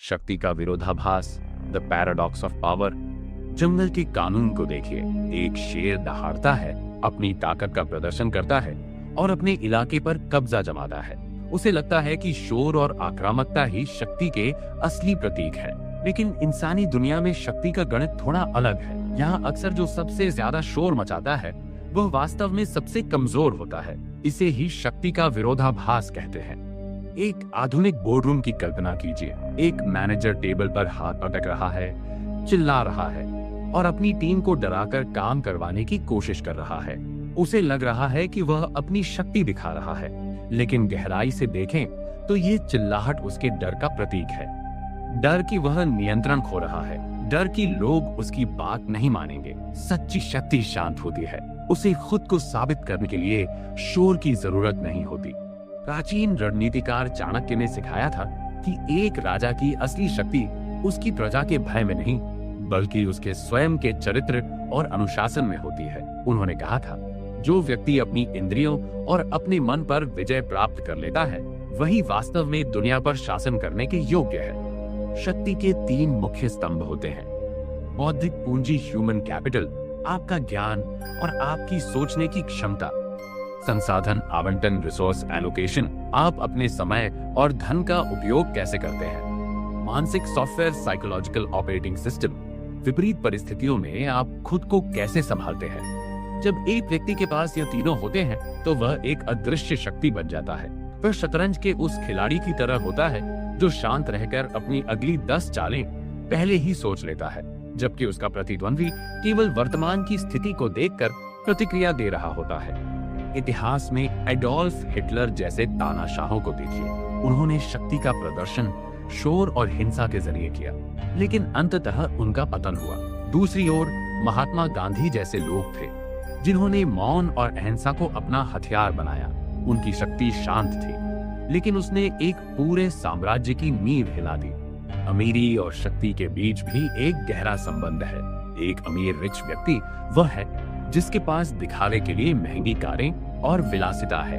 शक्ति का विरोधाभास, द पैराडॉक्स ऑफ पावर। जंगल के कानून को देखिए। एक शेर दहाड़ता है, अपनी ताकत का प्रदर्शन करता है और अपने इलाके पर कब्जा जमाता है। उसे लगता है कि शोर और आक्रामकता ही शक्ति के असली प्रतीक है। लेकिन इंसानी दुनिया में शक्ति का गणित थोड़ा अलग है। यहाँ अक्सर जो सबसे ज्यादा शोर मचाता है वह वास्तव में सबसे कमजोर होता है। इसे ही शक्ति का विरोधाभास कहते हैं। एक आधुनिक बोर्डरूम की कल्पना कीजिए। एक मैनेजर टेबल पर हाथ पटक रहा है, चिल्ला रहा है और अपनी टीम को डराकर काम करवाने की कोशिश कर रहा है। उसे लग रहा है कि वह अपनी शक्ति दिखा रहा है, लेकिन गहराई से देखें तो ये चिल्लाहट उसके डर का प्रतीक है। डर कि वह नियंत्रण खो रहा है, डर कि लोग उसकी बात नहीं मानेंगे। सच्ची शक्ति शांत होती है। उसे खुद को साबित करने के लिए शोर की जरूरत नहीं होती। प्राचीन रणनीतिकार चाणक्य ने सिखाया था कि एक राजा की असली शक्ति उसकी प्रजा के भय में नहीं, बल्कि उसके स्वयं के चरित्र और अनुशासन में होती है। उन्होंने कहा था, जो व्यक्ति अपनी इंद्रियों और अपने मन पर विजय प्राप्त कर लेता है, वही वास्तव में दुनिया पर शासन करने के योग्य है। शक्ति के 3 मुख्य स्तंभ होते हैं। बौद्धिक पूंजी, ह्यूमन कैपिटल, आपका ज्ञान और आपकी सोचने की क्षमता। संसाधन आवंटन, रिसोर्स एलोकेशन, आप अपने समय और धन का उपयोग कैसे करते हैं। मानसिक सॉफ्टवेयर, साइकोलॉजिकल ऑपरेटिंग सिस्टम, विपरीत परिस्थितियों में आप खुद को कैसे संभालते हैं। जब एक व्यक्ति के पास ये तीनों होते हैं तो वह एक अदृश्य शक्ति बन जाता है। वह शतरंज के उस खिलाड़ी की तरह होता है जो शांत रहकर अपनी अगली 10 चालें पहले ही सोच लेता है, जबकि उसका प्रतिद्वंद्वी केवल वर्तमान की स्थिति को देखकर प्रतिक्रिया दे रहा होता है। इतिहास में एडोल्फ हिटलर जैसे तानाशाहों को देखिए। उन्होंने शक्ति का प्रदर्शन शोर और हिंसा के जरिए किया, लेकिन अंततः उनका पतन हुआ। दूसरी ओर महात्मा गांधी जैसे लोग थे जिन्होंने मौन और अहिंसा को अपना हथियार बनाया। उनकी शक्ति शांत थी, लेकिन उसने एक पूरे साम्राज्य की नींव हिला दी। अमीरी और शक्ति के बीच भी एक गहरा संबंध है। एक अमीर रिच व्यक्ति वह है जिसके पास दिखावे के लिए महंगी कारें और विलासिता है,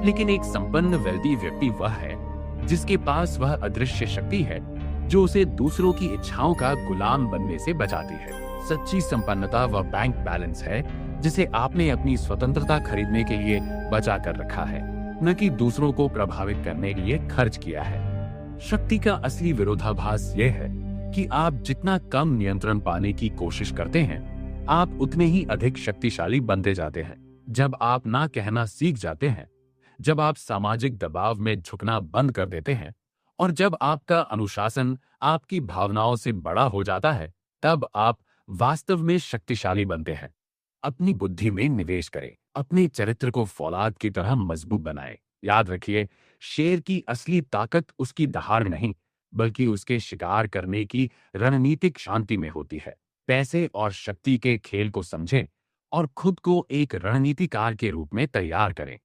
लेकिन एक संपन्न वेल्दी व्यक्ति वह है जिसके पास वह अदृश्य शक्ति है जो उसे दूसरों की इच्छाओं का गुलाम बनने से बचाती है। सच्ची संपन्नता वह बैंक बैलेंस है जिसे आपने अपनी स्वतंत्रता खरीदने के लिए बचा कर रखा है, न कि दूसरों को प्रभावित करने के लिए खर्च किया है। शक्ति का असली विरोधाभास यह है कि आप जितना कम नियंत्रण पाने की कोशिश करते हैं, आप उतने ही अधिक शक्तिशाली बनते जाते हैं। जब आप ना कहना सीख जाते हैं, जब आप सामाजिक दबाव में झुकना बंद कर देते हैं और जब आपका अनुशासन आपकी भावनाओं से बड़ा हो जाता है, तब आप वास्तव में शक्तिशाली बनते हैं। अपनी बुद्धि में निवेश करें, अपने चरित्र को फौलाद की तरह मजबूत बनाएं। याद रखिए, शेर की असली ताकत उसकी दहाड़ नहीं, बल्कि उसके शिकार करने की रणनीतिक शांति में होती है। पैसे और शक्ति के खेल को समझें और खुद को एक रणनीतिकार के रूप में तैयार करें।